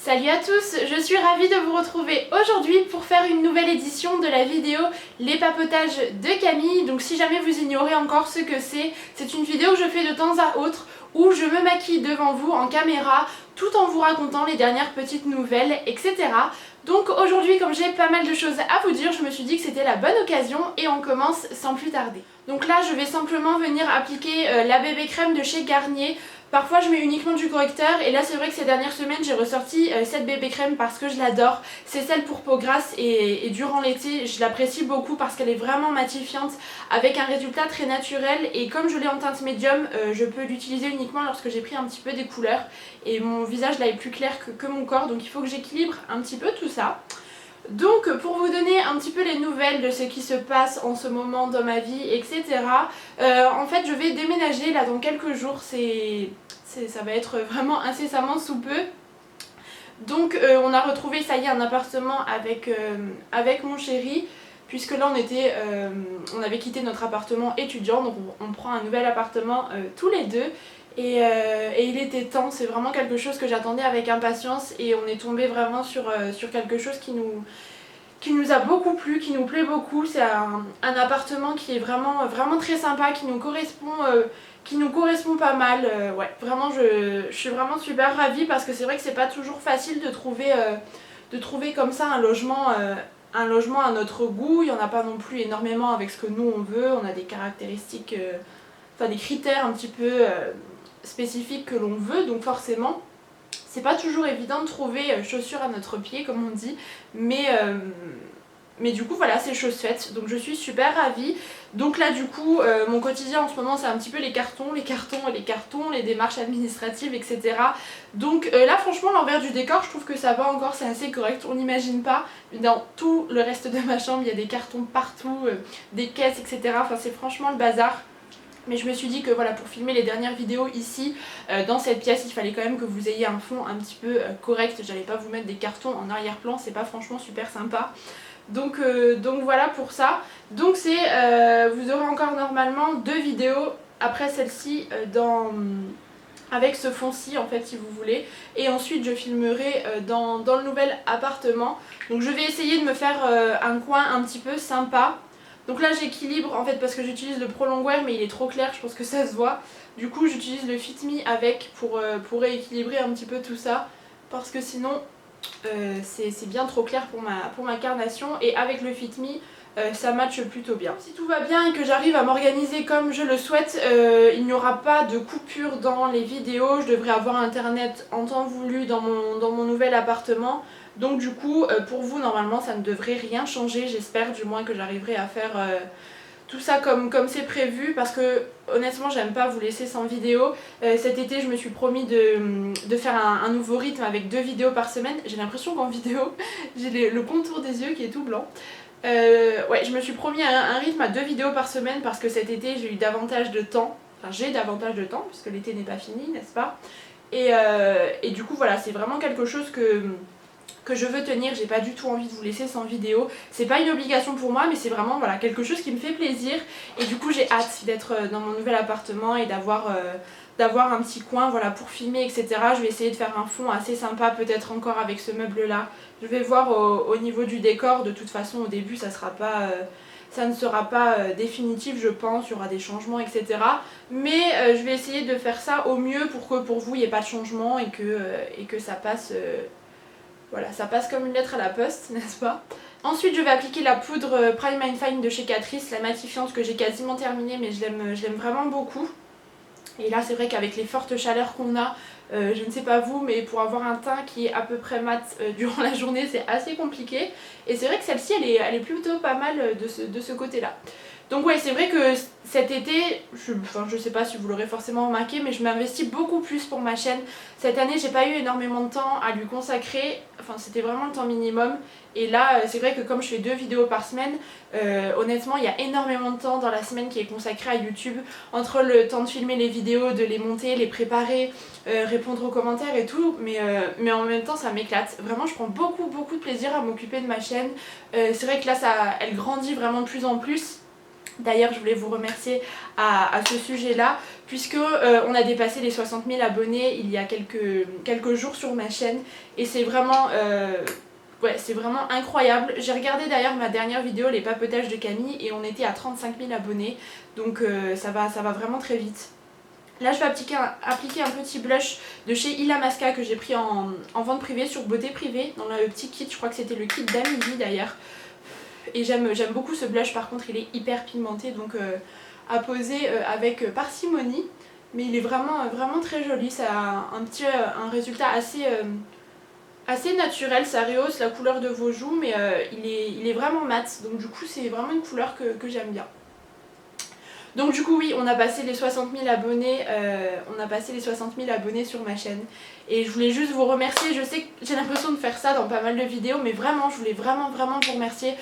Salut à tous, je suis ravie de vous retrouver aujourd'hui pour faire une nouvelle édition de la vidéo Les papotages de Camille. Donc si jamais vous ignorez encore ce que c'est une vidéo que je fais de temps à autre où je me maquille devant vous en caméra tout en vous racontant les dernières petites nouvelles, etc. Donc aujourd'hui, comme j'ai pas mal de choses à vous dire, je me suis dit que c'était la bonne occasion et on commence sans plus tarder. Donc là, je vais simplement venir appliquer la bébé crème de chez Garnier. Parfois je mets uniquement du correcteur et là c'est vrai que ces dernières semaines j'ai ressorti cette bébé crème parce que je l'adore. C'est celle pour peau grasse et durant l'été je l'apprécie beaucoup parce qu'elle est vraiment matifiante avec un résultat très naturel et comme je l'ai en teinte médium je peux l'utiliser uniquement lorsque j'ai pris un petit peu des couleurs et mon visage là est plus clair que mon corps, donc il faut que j'équilibre un petit peu tout ça. Donc pour vous donner un petit peu les nouvelles de ce qui se passe en ce moment dans ma vie, etc. En fait je vais déménager là dans quelques jours, ça va être vraiment incessamment sous peu. Donc on a retrouvé ça y est un appartement avec mon chéri. Puisque là on avait quitté notre appartement étudiant, donc on prend un nouvel appartement tous les deux. Et il était temps, c'est vraiment quelque chose que j'attendais avec impatience et on est tombé vraiment sur quelque chose qui nous a beaucoup plu, qui nous plaît beaucoup. C'est un appartement qui est vraiment très sympa, qui nous correspond pas mal. Ouais, vraiment je suis vraiment super ravie parce que c'est vrai que c'est pas toujours facile de trouver comme ça un logement à notre goût. Il n'y en a pas non plus énormément avec ce que nous on veut, on a des caractéristiques, des critères un petit peu spécifiques que l'on veut, donc forcément c'est pas toujours évident de trouver chaussures à notre pied comme on dit, mais du coup voilà, c'est chose faite, donc je suis super ravie. Donc là du coup mon quotidien en ce moment c'est un petit peu les cartons, les démarches administratives, etc. Donc là franchement l'envers du décor je trouve que ça va encore, c'est assez correct, on n'imagine pas. Dans tout le reste de ma chambre il y a des cartons partout, des caisses, etc. Enfin c'est franchement le bazar. Mais je me suis dit que voilà, pour filmer les dernières vidéos ici, dans cette pièce, il fallait quand même que vous ayez un fond un petit peu correct. J'allais pas vous mettre des cartons en arrière-plan, c'est pas franchement super sympa. Donc voilà pour ça. Donc vous aurez encore normalement 2 vidéos après celle-ci avec ce fond-ci en fait si vous voulez. Et ensuite je filmerai dans le nouvel appartement. Donc je vais essayer de me faire un coin un petit peu sympa. Donc là j'équilibre en fait parce que j'utilise le Pro Longwear mais il est trop clair, je pense que ça se voit. Du coup j'utilise le Fit Me avec pour rééquilibrer un petit peu tout ça. Parce que sinon c'est bien trop clair pour ma carnation. Et avec le Fit Me ça matche plutôt bien. Si tout va bien et que j'arrive à m'organiser comme je le souhaite, il n'y aura pas de coupure dans les vidéos. Je devrais avoir internet en temps voulu dans mon nouvel appartement. Donc du coup pour vous normalement ça ne devrait rien changer, j'espère du moins que j'arriverai à faire tout ça comme c'est prévu, parce que honnêtement j'aime pas vous laisser sans vidéo. Cet été je me suis promis de faire un nouveau rythme avec 2 vidéos par semaine. J'ai l'impression qu'en vidéo j'ai le contour des yeux qui est tout blanc. Ouais, je me suis promis un rythme à 2 vidéos par semaine parce que cet été j'ai eu davantage de temps. Enfin j'ai davantage de temps puisque l'été n'est pas fini, n'est-ce pas? Et du coup voilà, c'est vraiment quelque chose que je veux tenir. J'ai pas du tout envie de vous laisser sans vidéo. C'est pas une obligation pour moi mais c'est vraiment voilà, quelque chose qui me fait plaisir. Et du coup j'ai hâte d'être dans mon nouvel appartement et d'avoir un petit coin voilà, pour filmer, etc. Je vais essayer de faire un fond assez sympa, peut-être encore avec ce meuble là. Je vais voir au niveau du décor. De toute façon au début ça ne sera pas définitif je pense, il y aura des changements, etc. Mais je vais essayer de faire ça au mieux pour que pour vous il n'y ait pas de changement et que ça passe voilà, ça passe comme une lettre à la poste, n'est-ce pas? Ensuite je vais appliquer la poudre Prime and Fine de chez Catrice, la matifiante que j'ai quasiment terminée mais je l'aime vraiment beaucoup. Et là c'est vrai qu'avec les fortes chaleurs qu'on a, je ne sais pas vous, mais pour avoir un teint qui est à peu près mat durant la journée c'est assez compliqué. Et c'est vrai que celle-ci elle est plutôt pas mal de ce côté-là. Donc ouais, c'est vrai que cet été, je sais pas si vous l'aurez forcément remarqué, mais je m'investis beaucoup plus pour ma chaîne. Cette année j'ai pas eu énormément de temps à lui consacrer, enfin c'était vraiment le temps minimum. Et là c'est vrai que comme je fais 2 vidéos par semaine, honnêtement il y a énormément de temps dans la semaine qui est consacré à YouTube. Entre le temps de filmer les vidéos, de les monter, les préparer, répondre aux commentaires et tout, mais en même temps ça m'éclate. Vraiment je prends beaucoup de plaisir à m'occuper de ma chaîne. C'est vrai que là elle grandit vraiment de plus en plus. D'ailleurs je voulais vous remercier à ce sujet là puisque on a dépassé les 60 000 abonnés il y a quelques jours sur ma chaîne et c'est vraiment, ouais, c'est vraiment incroyable. J'ai regardé d'ailleurs ma dernière vidéo, les papotages de Camille, et on était à 35 000 abonnés donc ça va vraiment très vite. Là je vais appliquer un petit blush de chez Illamasqua que j'ai pris en vente privée sur Beauté Privée dans le petit kit, je crois que c'était le kit d'Amélie d'ailleurs. Et j'aime beaucoup ce blush, par contre il est hyper pigmenté donc à poser avec parcimonie. Mais il est vraiment très joli, ça a un résultat assez naturel, ça rehausse la couleur de vos joues mais il est vraiment mat. Donc du coup c'est vraiment une couleur que j'aime bien. Donc du coup oui, on a passé les 60 000 abonnés, sur ma chaîne. Et je voulais juste vous remercier, je sais que j'ai l'impression de faire ça dans pas mal de vidéos, mais vraiment, je voulais vraiment vous remercier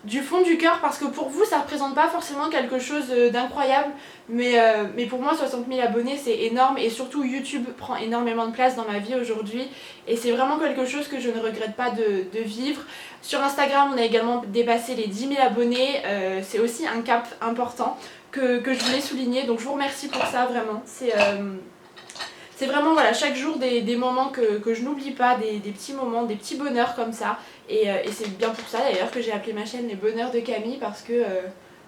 du fond du cœur parce que pour vous ça représente pas forcément quelque chose d'incroyable mais pour moi 60 000 abonnés c'est énorme et surtout YouTube prend énormément de place dans ma vie aujourd'hui et c'est vraiment quelque chose que je ne regrette pas de vivre. Sur Instagram on a également dépassé les 10 000 abonnés, c'est aussi un cap important que je voulais souligner donc je vous remercie pour ça vraiment. C'est vraiment voilà, chaque jour des moments que je n'oublie pas, des petits moments, des petits bonheurs comme ça. Et c'est bien pour ça d'ailleurs que j'ai appelé ma chaîne Les Bonheurs de Camille parce que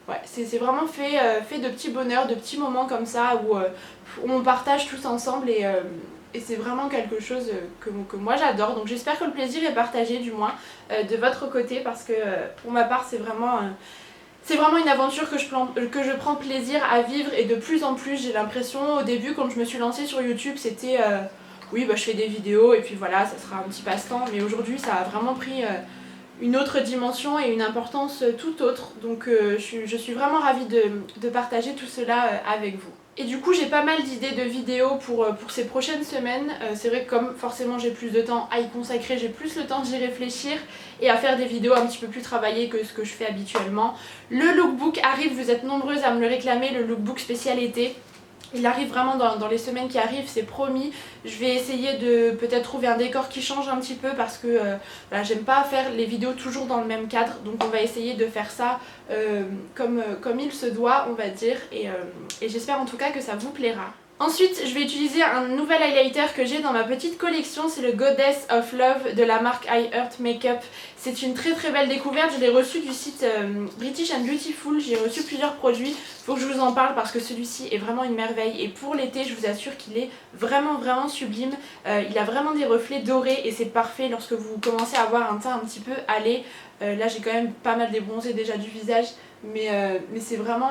ouais, c'est vraiment fait de petits bonheurs, de petits moments comme ça où on partage tous ensemble et c'est vraiment quelque chose que moi j'adore. Donc j'espère que le plaisir est partagé du moins de votre côté parce que pour ma part c'est vraiment une aventure que je prends plaisir à vivre et de plus en plus j'ai l'impression. Au début quand je me suis lancée sur YouTube c'était oui bah je fais des vidéos et puis voilà ça sera un petit passe-temps, mais aujourd'hui ça a vraiment pris une autre dimension et une importance tout autre donc je suis vraiment ravie de partager tout cela avec vous. Et du coup j'ai pas mal d'idées de vidéos pour ces prochaines semaines. C'est vrai que comme forcément j'ai plus de temps à y consacrer, j'ai plus le temps d'y réfléchir et à faire des vidéos un petit peu plus travaillées que ce que je fais habituellement. Le lookbook arrive, vous êtes nombreuses à me le réclamer, le lookbook spécial été. Il arrive vraiment dans les semaines qui arrivent, c'est promis. Je vais essayer de peut-être trouver un décor qui change un petit peu parce que voilà, j'aime pas faire les vidéos toujours dans le même cadre. Donc on va essayer de faire ça comme il se doit, on va dire. Et j'espère en tout cas que ça vous plaira. Ensuite, je vais utiliser un nouvel highlighter que j'ai dans ma petite collection, c'est le Goddess of Love de la marque I Heart Makeup. C'est une très belle découverte, je l'ai reçu du site British and Beautiful, j'ai reçu plusieurs produits, faut que je vous en parle parce que celui-ci est vraiment une merveille et pour l'été je vous assure qu'il est vraiment sublime. Il a vraiment des reflets dorés et c'est parfait lorsque vous commencez à avoir un teint un petit peu hâlé. Là j'ai quand même pas mal débronzé déjà du visage. Mais c'est vraiment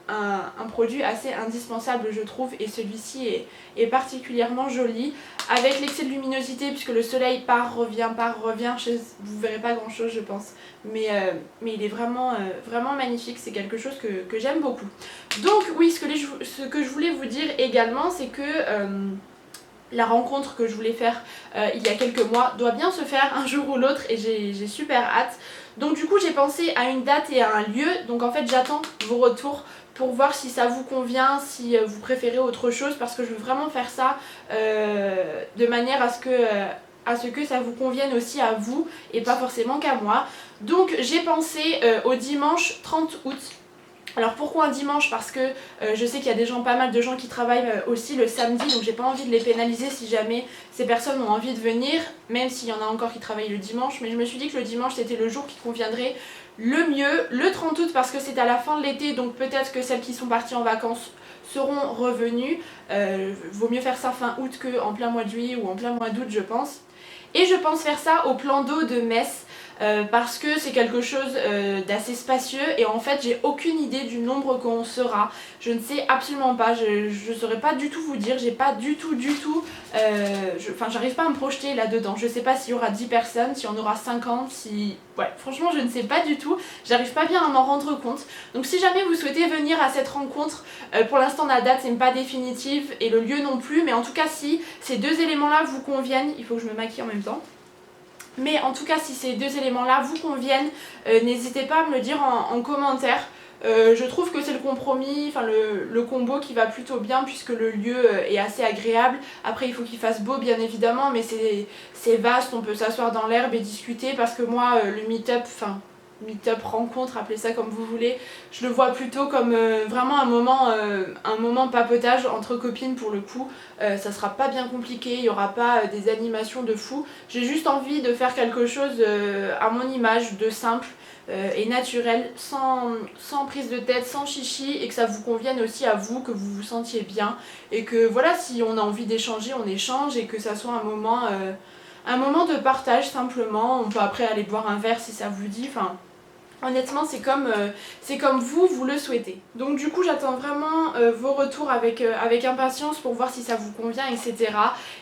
un produit assez indispensable je trouve et celui-ci est particulièrement joli avec l'excès de luminosité puisque le soleil part, revient, vous verrez pas grand chose je pense mais il est vraiment magnifique, c'est quelque chose que j'aime beaucoup. Donc oui, ce que je voulais vous dire également c'est que la rencontre que je voulais faire il y a quelques mois doit bien se faire un jour ou l'autre et j'ai super hâte. Donc du coup j'ai pensé à une date et à un lieu, donc en fait j'attends vos retours pour voir si ça vous convient, si vous préférez autre chose parce que je veux vraiment faire ça de manière à ce que ça vous convienne aussi à vous et pas forcément qu'à moi. Donc j'ai pensé au dimanche 30 août. Alors pourquoi un dimanche? Parce que je sais qu'il y a pas mal de gens qui travaillent aussi le samedi, donc j'ai pas envie de les pénaliser si jamais ces personnes ont envie de venir, même s'il y en a encore qui travaillent le dimanche, mais je me suis dit que le dimanche c'était le jour qui conviendrait le mieux. Le 30 août parce que c'est à la fin de l'été, donc peut-être que celles qui sont parties en vacances seront revenues. Vaut mieux faire ça fin août qu'en plein mois de juillet ou en plein mois d'août je pense. Et je pense faire ça au plan d'eau de Metz. Parce que c'est quelque chose d'assez spacieux et en fait j'ai aucune idée du nombre qu'on sera, je ne sais absolument pas, je saurais pas du tout vous dire, j'ai pas du tout enfin j'arrive pas à me projeter là dedans, je sais pas s'il y aura 10 personnes, s'il y en aura 50, si... ouais franchement je ne sais pas du tout, j'arrive pas bien à m'en rendre compte. Donc si jamais vous souhaitez venir à cette rencontre, pour l'instant la date n'est pas définitive et le lieu non plus, mais en tout cas si ces deux éléments là vous conviennent, il faut que je me maquille en même temps. Mais en tout cas si ces deux éléments là vous conviennent, n'hésitez pas à me le dire en commentaire. Je trouve que c'est le compromis, enfin le combo qui va plutôt bien puisque le lieu est assez agréable. Après il faut qu'il fasse beau bien évidemment, mais c'est vaste, on peut s'asseoir dans l'herbe et discuter parce que moi le meet-up, enfin meet-up, rencontre, appelez ça comme vous voulez. Je le vois plutôt comme vraiment un moment papotage entre copines pour le coup. Ça sera pas bien compliqué, il n'y aura pas des animations de fou. J'ai juste envie de faire quelque chose à mon image, de simple et naturel, sans prise de tête, sans chichi, et que ça vous convienne aussi à vous, que vous vous sentiez bien. Et que voilà, si on a envie d'échanger, on échange, et que ça soit un moment de partage simplement. On peut après aller boire un verre si ça vous dit. Enfin, honnêtement, c'est comme vous le souhaitez. Donc du coup, j'attends vraiment vos retours avec impatience pour voir si ça vous convient, etc.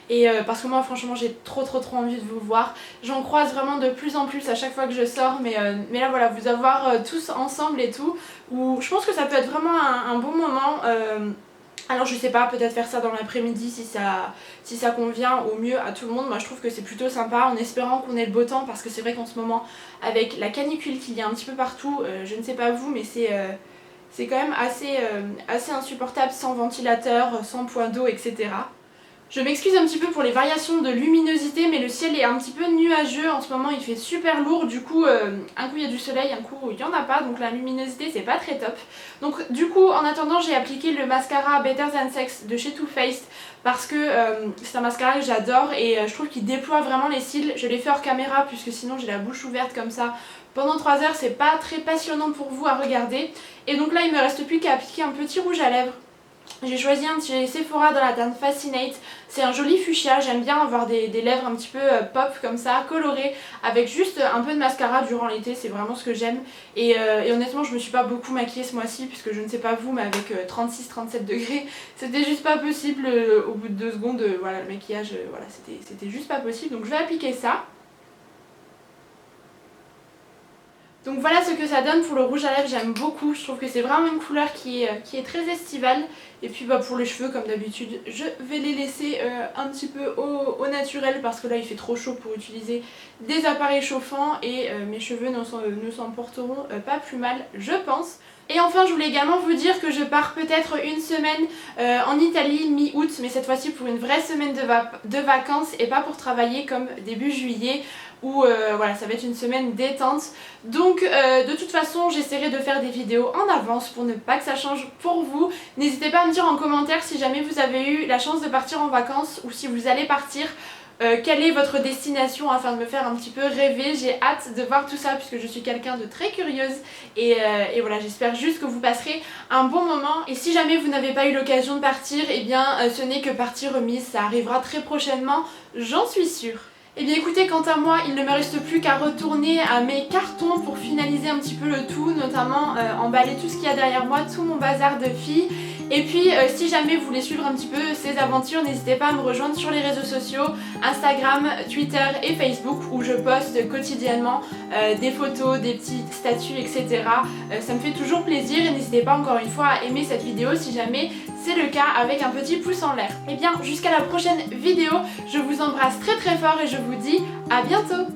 Et parce que moi, franchement, j'ai trop envie de vous voir. J'en croise vraiment de plus en plus à chaque fois que je sors. Mais là, voilà, vous avoir tous ensemble et tout, où je pense que ça peut être vraiment un bon moment. Alors je sais pas, peut-être faire ça dans l'après-midi si ça convient au mieux à tout le monde. Moi je trouve que c'est plutôt sympa en espérant qu'on ait le beau temps, parce que c'est vrai qu'en ce moment avec la canicule qu'il y a un petit peu partout, je ne sais pas vous, mais c'est quand même assez insupportable sans ventilateur, sans point d'eau, etc. Je m'excuse un petit peu pour les variations de luminosité, mais le ciel est un petit peu nuageux en ce moment, il fait super lourd, du coup un coup il y a du soleil, un coup il n'y en a pas, donc la luminosité c'est pas très top. Donc du coup en attendant j'ai appliqué le mascara Better Than Sex de chez Too Faced, parce que c'est un mascara que j'adore et je trouve qu'il déploie vraiment les cils. Je l'ai fait hors caméra puisque sinon j'ai la bouche ouverte comme ça pendant 3 heures, c'est pas très passionnant pour vous à regarder. Et donc là il me reste plus qu'à appliquer un petit rouge à lèvres. J'ai choisi un de chez Sephora dans la teinte Fascinate. C'est un joli fuchsia, j'aime bien avoir des lèvres un petit peu pop comme ça, colorées, avec juste un peu de mascara durant l'été, c'est vraiment ce que j'aime. Et honnêtement je me suis pas beaucoup maquillée ce mois-ci, puisque je ne sais pas vous, mais avec 36-37 degrés, c'était juste pas possible au bout de 2 secondes, voilà le maquillage, voilà, c'était juste pas possible. Donc je vais appliquer ça. Donc voilà ce que ça donne pour le rouge à lèvres, j'aime beaucoup, je trouve que c'est vraiment une couleur qui est très estivale. Et puis bah, pour les cheveux comme d'habitude, je vais les laisser un petit peu au naturel, parce que là il fait trop chaud pour utiliser des appareils chauffants, et mes cheveux ne s'en porteront pas plus mal, je pense. Et enfin je voulais également vous dire que je pars peut-être une semaine en Italie mi-août, mais cette fois-ci pour une vraie semaine de vacances et pas pour travailler comme début juillet, où voilà, ça va être une semaine détente. Donc de toute façon j'essaierai de faire des vidéos en avance pour ne pas que ça change pour vous. N'hésitez pas à me dire en commentaire si jamais vous avez eu la chance de partir en vacances, ou si vous allez partir. Quelle est votre destination, afin de me faire un petit peu rêver. J'ai hâte de voir tout ça puisque je suis quelqu'un de très curieuse, et voilà, j'espère juste que vous passerez un bon moment. Et si jamais vous n'avez pas eu l'occasion de partir, eh bien ce n'est que partie remise, ça arrivera très prochainement, j'en suis sûre. Et bien écoutez, quant à moi, il ne me reste plus qu'à retourner à mes cartons pour finaliser un petit peu le tout, notamment emballer tout ce qu'il y a derrière moi, tout mon bazar de filles. Et puis si jamais vous voulez suivre un petit peu ces aventures, n'hésitez pas à me rejoindre sur les réseaux sociaux, Instagram, Twitter et Facebook, où je poste quotidiennement des photos, des petits statuts, etc. Ça me fait toujours plaisir, et n'hésitez pas encore une fois à aimer cette vidéo si jamais c'est le cas, avec un petit pouce en l'air. Et bien jusqu'à la prochaine vidéo, je vous embrasse très fort et je vous dis à bientôt.